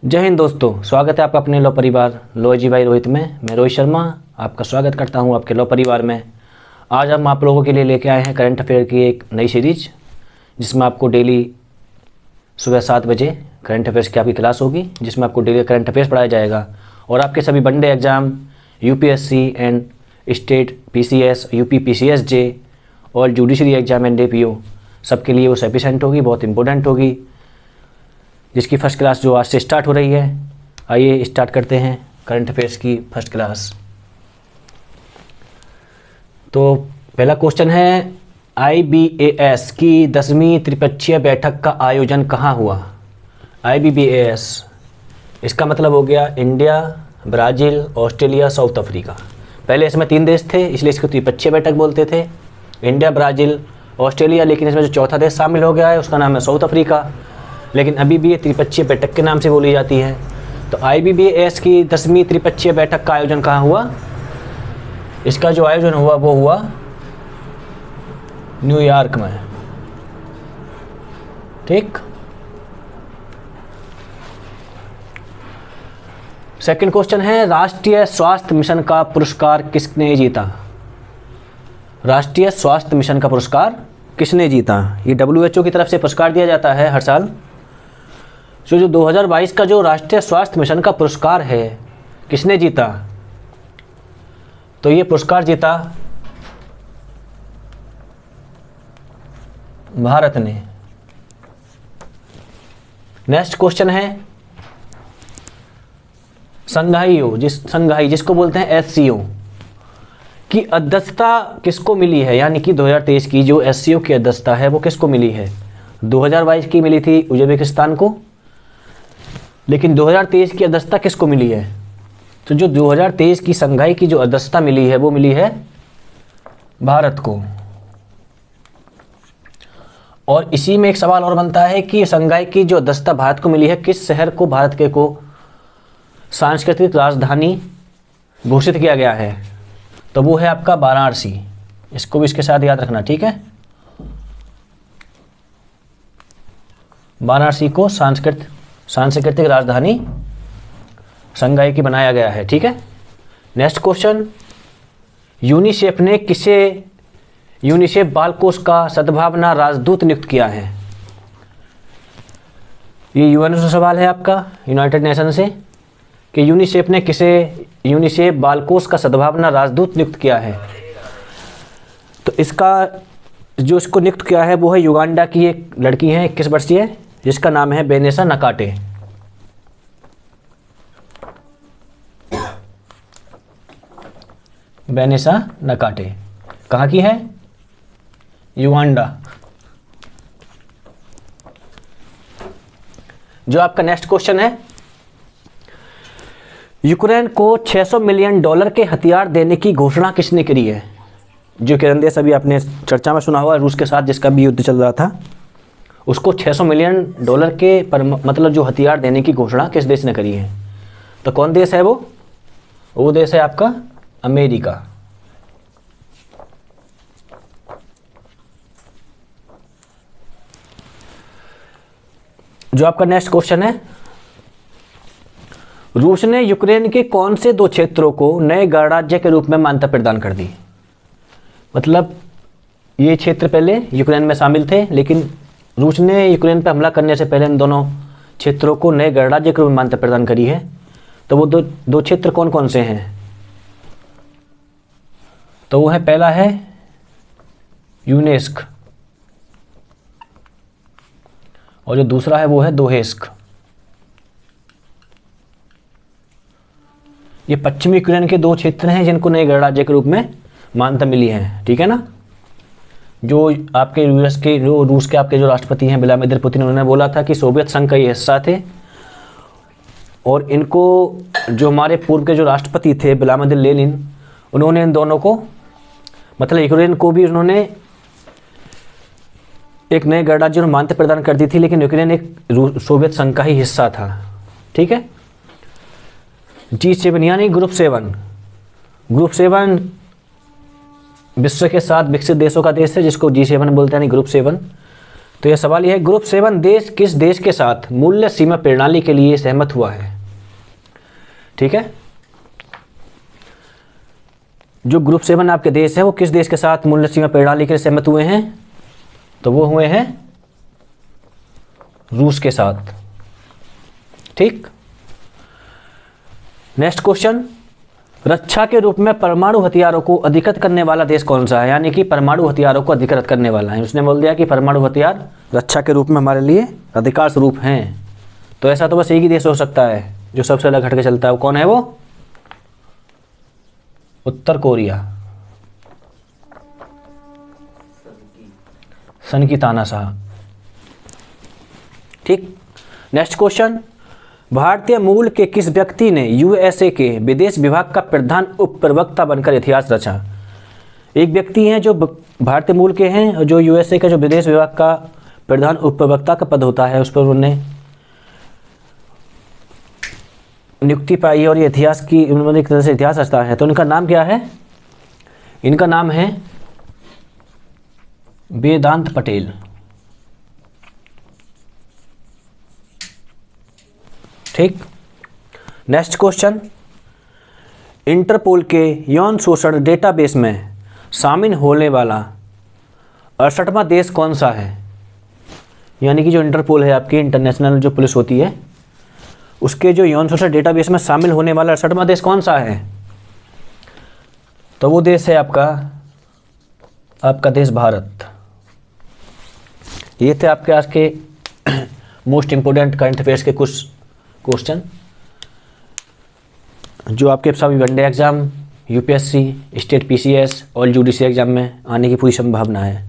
जय हिंद दोस्तों, स्वागत है आपका अपने लॉ परिवार लो जी भाई रोहित में। मैं रोहित शर्मा आपका स्वागत करता हूं आपके लॉ परिवार में। आज हम आप लोगों के लिए लेके आए हैं करंट अफेयर की एक नई सीरीज, जिसमें आपको डेली सुबह 7 बजे करंट अफेयर्स की आपकी क्लास होगी, जिसमें आपको डेली करंट अफेयर्स पढ़ाया जाएगा और आपके सभी one day exam UPSC and state PCS, UP PCSJ और जुडिशरी एग्जाम एंड एपीओ सबके लिए वो सफिशेंट होगी, बहुत इंपॉर्टेंट होगी, जिसकी फ़र्स्ट क्लास जो आज से स्टार्ट हो रही है। आइए स्टार्ट करते हैं करंट अफेयर्स की फर्स्ट क्लास। तो पहला क्वेश्चन है, IBAS की 10वीं त्रिपक्षीय बैठक का आयोजन कहाँ हुआ? IBAS इसका मतलब हो गया India, Brazil, Australia, south Africa. पहले इसमें 3 देश थे, इसलिए इसको त्रिपक्षीय बैठक बोलते थे, इंडिया, ब्राज़ील, ऑस्ट्रेलिया। लेकिन इसमें जो चौथा देश शामिल हो गया है उसका नाम है साउथ अफ्रीका, लेकिन अभी भी ये त्रिपक्षीय बैठक के नाम से बोली जाती है। तो IBAS की 10वीं त्रिपक्षीय बैठक का आयोजन कहाँ हुआ? इसका जो आयोजन हुआ वो हुआ न्यूयॉर्क में। ठीक। सेकंड क्वेश्चन है, राष्ट्रीय स्वास्थ्य मिशन का पुरस्कार किसने जीता? राष्ट्रीय स्वास्थ्य मिशन का पुरस्कार किसने जीता? ये WHO की तरफ से पुरस्कार दिया जाता है हर साल। जो 2022 का जो राष्ट्रीय स्वास्थ्य मिशन का पुरस्कार है, किसने जीता? तो ये पुरस्कार जीता भारत ने। नेक्स्ट क्वेश्चन है, संघाई जिसको बोलते हैं SCO की अध्यक्षता किसको मिली है? यानी कि 2023 की जो SCO की अध्यक्षता है वो किसको मिली है? 2022 की मिली थी उज्बेकिस्तान को, लेकिन 2023 की अध्यक्षता किसको मिली है? तो जो 2023 की संघाई की जो अध्यक्षता मिली है वो मिली है भारत को। और इसी में एक सवाल और बनता है कि संघाई की जो अध्यक्षता भारत को मिली है, किस शहर को भारत के को सांस्कृतिक राजधानी घोषित किया गया है? तो वो है आपका वाराणसी। इसको भी इसके साथ याद रखना, ठीक है। वाराणसी को सांस्कृतिक राजधानी संघाई की बनाया गया है, ठीक है। नेक्स्ट क्वेश्चन, यूनिसेफ बाल कोष का सद्भावना राजदूत नियुक्त किया है। ये UN से सवाल है आपका, यूनाइटेड नेशन से, कि यूनिसेफ ने यूनिसेफ बाल कोष का सद्भावना राजदूत नियुक्त किया है। तो इसको नियुक्त किया है वो है युगांडा की एक लड़की है, 21 वर्षीय, जिसका नाम है वेनेसा नकाटे। वेनेसा नकाटे कहाँ की है? युगांडा। जो आपका नेक्स्ट क्वेश्चन है, यूक्रेन को $600 मिलियन के हथियार देने की घोषणा किसने करी है? जो किरण देश अभी आपने चर्चा में सुना हुआ, रूस के साथ जिसका भी युद्ध चल रहा था, उसको $600 मिलियन के मतलब जो हथियार देने की घोषणा किस देश ने करी है? तो कौन देश है वो देश है आपका अमेरिका। जो आपका नेक्स्ट क्वेश्चन है, रूस ने यूक्रेन के कौन से 2 क्षेत्रों को नए गणराज्य के रूप में मान्यता प्रदान कर दी? मतलब ये क्षेत्र पहले यूक्रेन में शामिल थे, लेकिन रूस ने यूक्रेन पर हमला करने से पहले इन दोनों क्षेत्रों को नए गणराज्य के रूप में मान्यता प्रदान करी है। तो वो दो क्षेत्र कौन कौन से हैं? तो वो है, पहला है यूनेस्क और जो दूसरा है वो है दोहेस्क। ये पश्चिमी यूक्रेन के 2 क्षेत्र हैं जिनको नए गणराज्य के रूप में मान्यता मिली है, ठीक है ना। जो आपके रूस के आपके जो राष्ट्रपति हैं व्लादिमीर पुतिन, उन्होंने बोला था कि सोवियत संघ का ये हिस्सा थे, और इनको जो हमारे पूर्व के जो राष्ट्रपति थे व्लादिमीर लेनिन, उन्होंने इन दोनों को मतलब यूक्रेन को भी उन्होंने एक नए गणराज्य में मान्यता प्रदान कर दी थी, लेकिन यूक्रेन एक सोवियत संघ का ही हिस्सा था, ठीक है। G7 यानी ग्रुप 7 विश्व के 7 विकसित देशों का देश है, जिसको G7 बोलते हैं, यानी ग्रुप 7। तो यह सवाल यह है, ग्रुप 7 देश किस देश के साथ मूल्य सीमा प्रणाली के लिए सहमत हुआ है? ठीक है, जो ग्रुप 7 आपके देश है वो किस देश के साथ मूल्य सीमा प्रणाली के लिए सहमत हुए हैं? तो वो हुए हैं रूस के साथ। ठीक, नेक्स्ट क्वेश्चन, रक्षा के रूप में परमाणु हथियारों को अधिकृत करने वाला देश कौन सा है? यानी कि परमाणु हथियारों को अधिकृत करने वाला है, उसने बोल दिया कि परमाणु हथियार रक्षा के रूप में हमारे लिए अधिकार स्वरूप हैं। तो ऐसा तो बस एक ही देश हो सकता है जो सबसे अलग हट के चलता है। वो कौन है? वो उत्तर कोरिया, सन की तानाशाह। ठीक, नेक्स्ट क्वेश्चन, भारतीय मूल के किस व्यक्ति ने यूएसए के विदेश विभाग का प्रधान उप प्रवक्ता बनकर इतिहास रचा? एक व्यक्ति हैं जो भारतीय मूल के हैं और जो यूएसए का जो विदेश विभाग का प्रधान उप प्रवक्ता का पद होता है उस पर उन्होंने नियुक्ति पाई और ये इतिहास की उन्होंने एक तरह से इतिहास रचता है। तो इनका नाम क्या है? इनका नाम है वेदांत पटेल। ठीक, नेक्स्ट क्वेश्चन, इंटरपोल के यौन शोषण डेटाबेस में शामिल होने वाला 68वां देश कौन सा है? यानी कि जो इंटरपोल है आपकी इंटरनेशनल जो पुलिस होती है उसके जो यौन शोषण डेटाबेस में शामिल होने वाला 68वां देश कौन सा है? तो वो देश है आपका देश भारत। ये थे आपके आज के मोस्ट इंपोर्टेंट करंट अफेयर्स के कुछ क्वेश्चन जो आपके सभी one day exam, UPSC, state PCS और यूडीसी एग्जाम में आने की पूरी संभावना है।